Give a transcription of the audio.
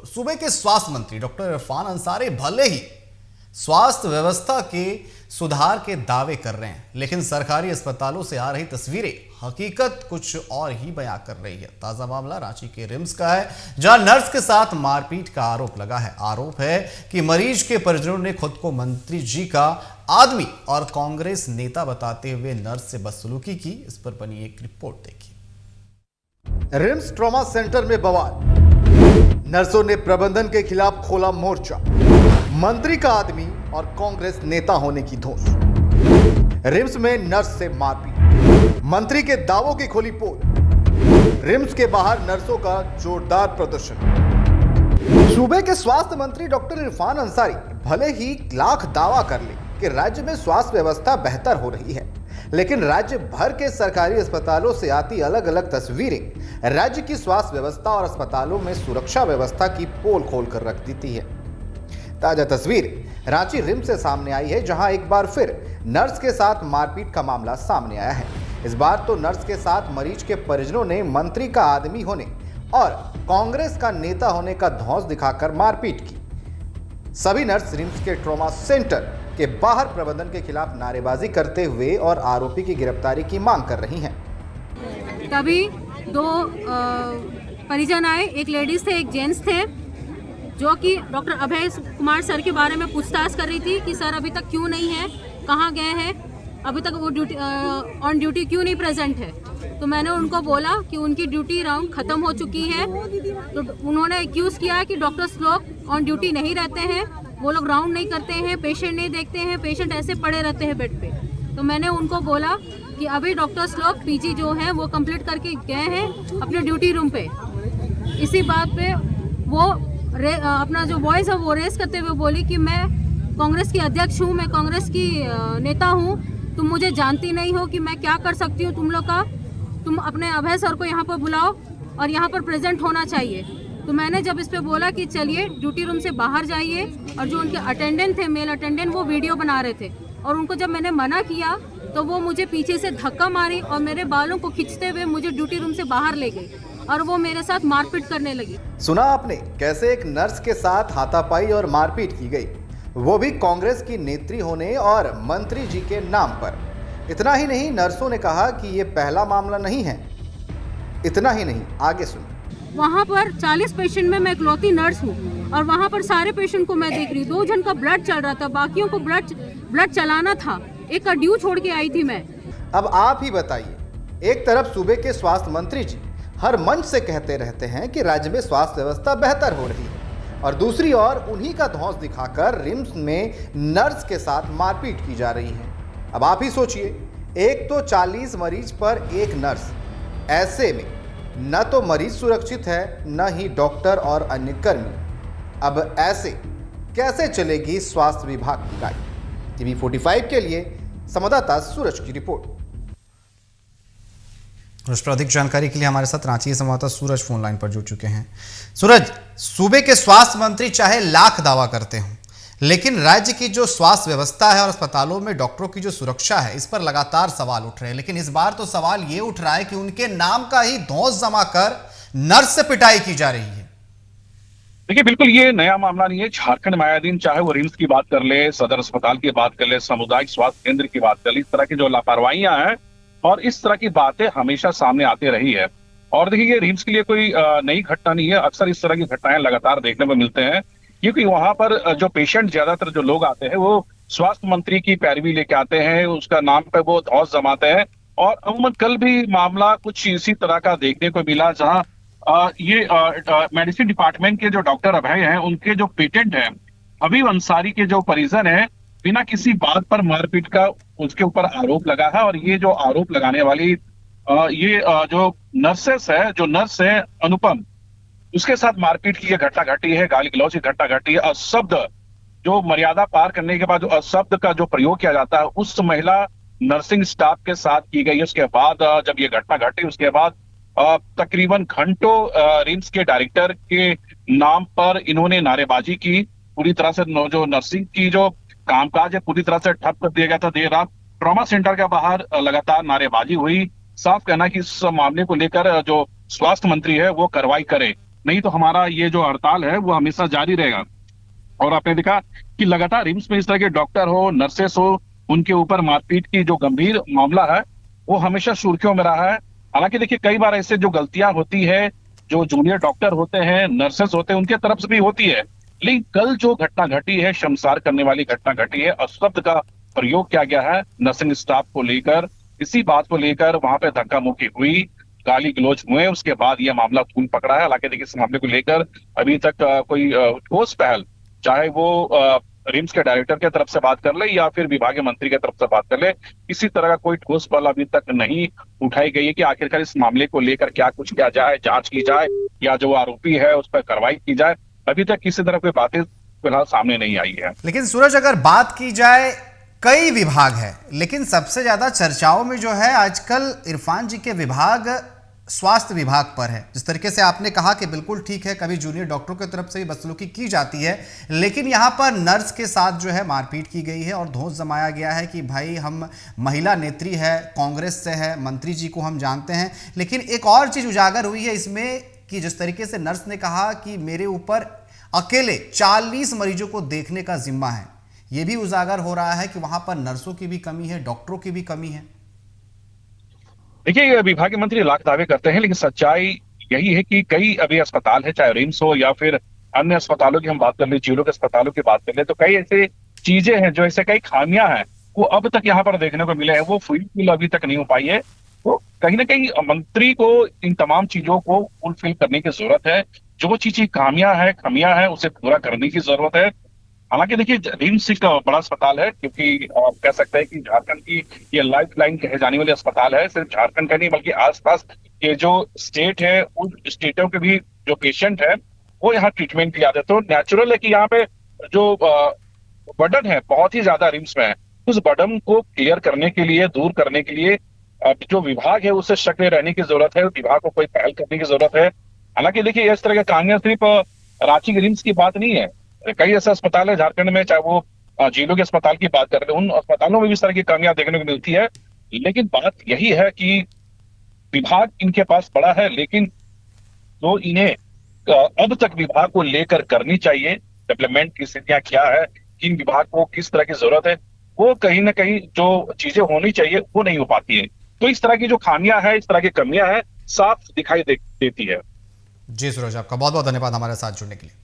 सूबे के स्वास्थ्य मंत्री डॉक्टर इरफान अंसारी भले ही स्वास्थ्य व्यवस्था के सुधार के दावे कर रहे हैं, लेकिन सरकारी अस्पतालों से आ रही तस्वीरें हकीकत कुछ और ही बयां कर रही है। ताजा मामला रांची के रिम्स का है, जहां नर्स के साथ मारपीट का आरोप लगा है। आरोप है कि मरीज के परिजनों ने खुद को मंत्री जी का आदमी और कांग्रेस नेता बताते हुए नर्स से बदसलूकी की। इस पर बनी एक रिपोर्ट देखिए। रिम्स ट्रॉमा सेंटर में बवाल, नर्सों ने प्रबंधन के खिलाफ खोला मोर्चा, मंत्री का आदमी और कांग्रेस नेता होने की धौंस। रिम्स में नर्स से मारपीट, मंत्री के दावों की खोली पोल। रिम्स के बाहर नर्सों का जोरदार प्रदर्शन। सूबे के स्वास्थ्य मंत्री डॉक्टर इरफान अंसारी भले ही लाख दावा कर ले कि राज्य में स्वास्थ्य व्यवस्था बेहतर हो रही है, लेकिन राज्य भर के सरकारी अस्पतालों से आती अलग अलग तस्वीरें राज्य की स्वास्थ्य व्यवस्था और अस्पतालों में सुरक्षा व्यवस्था की पोल खोल कर रख देती है। ताजा तस्वीर रांची रिम्स से सामने आई है, जहां एक बार फिर नर्स के साथ मारपीट का मामला सामने आया है। इस बार तो नर्स के साथ मरीज के परिजनों ने मंत्री का आदमी होने और कांग्रेस का नेता होने का धौंस दिखाकर मारपीट की। सभी नर्स रिम्स के ट्रॉमा सेंटर के बाहर प्रबंधन के खिलाफ नारेबाजी करते हुए और आरोपी की गिरफ्तारी की मांग कर रही हैं। तभी दो परिजन आए, एक लेडीज थे, एक जेंट्स थे, जो कि डॉक्टर अभय कुमार सर के बारे में पूछताछ कर रही थी कि सर अभी तक क्यों नहीं है, कहाँ गए हैं, अभी तक वो ऑन ड्यूटी क्यों नहीं प्रेजेंट है। तो मैंने उनको बोला कि उनकी ड्यूटी राउंड ख़त्म हो चुकी है। तो उन्होंने एक्यूज़ किया कि डॉक्टर्स लोग ऑन ड्यूटी नहीं रहते हैं, वो लोग राउंड नहीं करते हैं, पेशेंट नहीं देखते हैं, पेशेंट ऐसे पड़े रहते हैं बेड पे। तो मैंने उनको बोला कि अभी डॉक्टर्स लोग पीजी जो है वो कंप्लीट करके गए हैं अपने ड्यूटी रूम पे। इसी बात पे वो अपना जो वॉइस है वो रेस करते हुए बोली कि मैं कांग्रेस की अध्यक्ष हूँ, मैं कांग्रेस की नेता हूँ, तुम मुझे जानती नहीं हो कि मैं क्या कर सकती हूँ तुम लोग का। तुम अपने अभय सर को यहाँ पर बुलाओ और यहाँ पर प्रेजेंट होना चाहिए। तो मैंने जब इस पे बोला कि चलिए ड्यूटी रूम से बाहर जाइए, और जो उनके अटेंडेंट थे, मेल अटेंडेंट, वो वीडियो बना रहे थे, और उनको जब मैंने मना किया तो वो मुझे पीछे से धक्का मारी और मेरे बालों को खींचते हुए मुझे ड्यूटी रूम से बाहर ले गई और वो मेरे साथ मारपीट करने लगी। सुना आपने कैसे एक नर्स के साथ हाथापाई और मारपीट की गई, वो भी कांग्रेस की नेत्री होने और मंत्री जी के नाम पर। इतना ही नहीं, नर्सों ने कहा कि ये पहला मामला नहीं है। इतना ही नहीं, आगे सुनो। वहाँ पर 40 पेशेंट में मैं इकलौती नर्स हूँ और वहाँ पर सारे पेशेंट को मैं देख रही हूँ। 2 जन का ब्लड चल रहा था, बाकियों को ब्लड चलाना था, एक का ड्यू छोड़ के आई थी मैं। अब आप ही बताइए, एक तरफ सूबे के स्वास्थ्य मंत्री जी हर मंच से कहते रहते हैं कि राज्य में स्वास्थ्य व्यवस्था बेहतर हो रही है, और दूसरी ओर उन्हीं का धौंस दिखाकर रिम्स में नर्स के साथ मारपीट की जा रही है। अब आप ही सोचिए, एक तो 40 मरीज पर एक नर्स, ऐसे में न तो मरीज सुरक्षित है न ही डॉक्टर और अन्य कर्मी। अब ऐसे कैसे चलेगी स्वास्थ्य विभाग की गाड़ी? टीवी 45 के लिए संवाददाता सूरज की रिपोर्ट। उस पर अधिक जानकारी के लिए हमारे साथ रांची के संवाददाता सूरज फोन लाइन पर जुड़ चुके हैं। सूरज, सूबे के स्वास्थ्य मंत्री चाहे लाख दावा करते हों, लेकिन राज्य की जो स्वास्थ्य व्यवस्था है और अस्पतालों में डॉक्टरों की जो सुरक्षा है, इस पर लगातार सवाल उठ रहे हैं। लेकिन इस बार तो सवाल ये उठ रहा है कि उनके नाम का ही धौंस जमा कर नर्स से पिटाई की जा रही है। देखिए, बिल्कुल ये नया मामला नहीं है। झारखंड में आए दिन, चाहे वो रिम्स की बात कर ले, सदर अस्पताल की बात कर ले, सामुदायिक स्वास्थ्य केंद्र की बात कर ले, इस तरह की जो लापरवाहियां हैं और इस तरह की बातें हमेशा सामने आती रही है। और देखिए, ये रिम्स के लिए कोई नई घटना नहीं है। अक्सर इस तरह की घटनाएं लगातार देखने को मिलते हैं, क्योंकि वहां पर जो पेशेंट, ज्यादातर जो लोग आते हैं, वो स्वास्थ्य मंत्री की पैरवी लेके आते हैं, उसका नाम पे वो धौंस जमाते हैं। और अमूमन कल भी मामला कुछ इसी तरह का देखने को मिला, जहां ये मेडिसिन डिपार्टमेंट के जो डॉक्टर अभय हैं, उनके जो पेटेंट हैं, हबीब अंसारी के जो परिजन हैं, बिना किसी बात पर मारपीट का उसके ऊपर आरोप लगा है। और ये जो आरोप लगाने वाली जो नर्सेस है, जो नर्स है अनुपम, उसके साथ मारपीट की घटना घटी है, गाली गलौज की घटना घटी है। अशब्द, जो मर्यादा पार करने के बाद जो अशब्द का जो प्रयोग किया जाता है, उस महिला नर्सिंग स्टाफ के साथ की गई। उसके बाद जब ये घटना घटी, उसके बाद तकरीबन घंटों रिम्स के डायरेक्टर के नाम पर इन्होंने नारेबाजी की। पूरी तरह से जो नर्सिंग की जो कामकाज है पूरी तरह से ठप कर दिया गया था। देर रात ट्रॉमा सेंटर के बाहर लगातार नारेबाजी हुई। साफ कहना कि इस मामले को लेकर जो स्वास्थ्य मंत्री है वो कार्रवाई करे। नहीं तो हमारा ये जो हड़ताल है वो हमेशा जारी रहेगा। और आपने देखा कि लगातार रिम्स में इस तरह के डॉक्टर हो, नर्सेस हो, उनके ऊपर मारपीट की जो गंभीर मामला है वो हमेशा सुर्खियों में रहा है। हालांकि देखिए कई बार ऐसे जो गलतियां होती है, जो जूनियर डॉक्टर होते हैं, नर्सेस होते हैं, उनके तरफ से भी होती है। लेकिन कल जो घटना घटी है, शर्मसार करने वाली घटना घटी है, अपशब्द का प्रयोग किया गया है नर्सिंग स्टाफ को लेकर, इसी बात को लेकर वहां पे धक्का मुक्की हुई, गाली गलौज हुए, उसके बाद यह मामला खून पकड़ा है। हालांकि देखिए इस मामले को लेकर अभी तक कोई ठोस पहल, चाहे वो रिम्स के डायरेक्टर की तरफ से बात कर ले या फिर विभागीय मंत्री की तरफ से बात कर ले, किसी तरह का कोई ठोस पहल अभी तक नहीं उठाई गई है कि आखिरकार इस मामले को लेकर क्या कुछ किया जाए, जांच की जाए या जो आरोपी है उस पर कार्रवाई की जाए। अभी तक किसी तरह कोई बातें फिलहाल सामने नहीं आई है। लेकिन सूरज, अगर बात की जाए, कई विभाग है, लेकिन सबसे ज्यादा चर्चाओं में जो है आजकल इरफान जी के विभाग स्वास्थ्य विभाग पर है। जिस तरीके से आपने कहा कि बिल्कुल ठीक है, कभी जूनियर डॉक्टरों की तरफ से भी बदसलूकी की जाती है, लेकिन यहाँ पर नर्स के साथ जो है मारपीट की गई है और धौंस जमाया गया है कि भाई हम महिला नेत्री है, कांग्रेस से है, मंत्री जी को हम जानते हैं। लेकिन एक और चीज उजागर हुई है इसमें कि जिस तरीके से नर्स ने कहा कि मेरे ऊपर अकेले 40 मरीजों को देखने का जिम्मा है, यह भी उजागर हो रहा है कि वहां पर नर्सों की भी कमी है, डॉक्टरों की भी कमी है। देखिए विभागीय मंत्री लाख दावे करते हैं, लेकिन सच्चाई यही है कि कई अभी अस्पताल है, चाहे रिम्स हो या फिर अन्य अस्पतालों की हम बात कर ले, जिलों के अस्पतालों की बात कर ले, तो कई ऐसे चीजें हैं, जो ऐसे कई खामियां हैं वो अब तक यहाँ पर देखने को मिले हैं, वो फुलफिल अभी तक नहीं हो पाई है। तो कहीं ना कहीं मंत्री को इन तमाम चीजों को फुलफिल करने की जरूरत है। जो चीजें खामियां हैं उसे पूरा करने की जरूरत है। हालांकि देखिए रिम्स एक बड़ा अस्पताल है, क्योंकि आप कह सकते हैं कि झारखंड की ये लाइफ लाइन कहे जाने वाली अस्पताल है। सिर्फ झारखंड का नहीं बल्कि आसपास के जो स्टेट है, उन स्टेटों के भी जो पेशेंट है वो यहाँ ट्रीटमेंट लिया जाते हैं। तो नेचुरल है कि यहाँ पे जो बर्डन है बहुत ही ज्यादा रिम्स में है। उस बर्डन को क्लियर करने के लिए, दूर करने के लिए जो विभाग है उससे सक्रिय रहने की जरूरत है, विभाग को कोई पहल करने की जरूरत है। हालांकि देखिए इस तरह का कहानियां सिर्फ रांची के रिम्स की बात नहीं है, कई ऐसे अस्पताल है झारखंड में, चाहे वो जिलों के अस्पताल की बात करें, उन अस्पतालों में भी इस तरह की कमियां देखने को मिलती है। लेकिन बात यही है कि विभाग इनके पास बड़ा है, लेकिन तो इन्हें अब तक विभाग को लेकर करनी चाहिए, डेवलपमेंट की स्थितियां क्या है, किन विभाग को किस तरह की जरूरत है, वो कहीं ना कहीं जो चीजें होनी चाहिए वो नहीं हो पाती है। तो इस तरह की जो खामियां है, इस तरह की कमियां है, साफ दिखाई देती है। जी सूरज, आपका बहुत बहुत धन्यवाद हमारे साथ जुड़ने के लिए।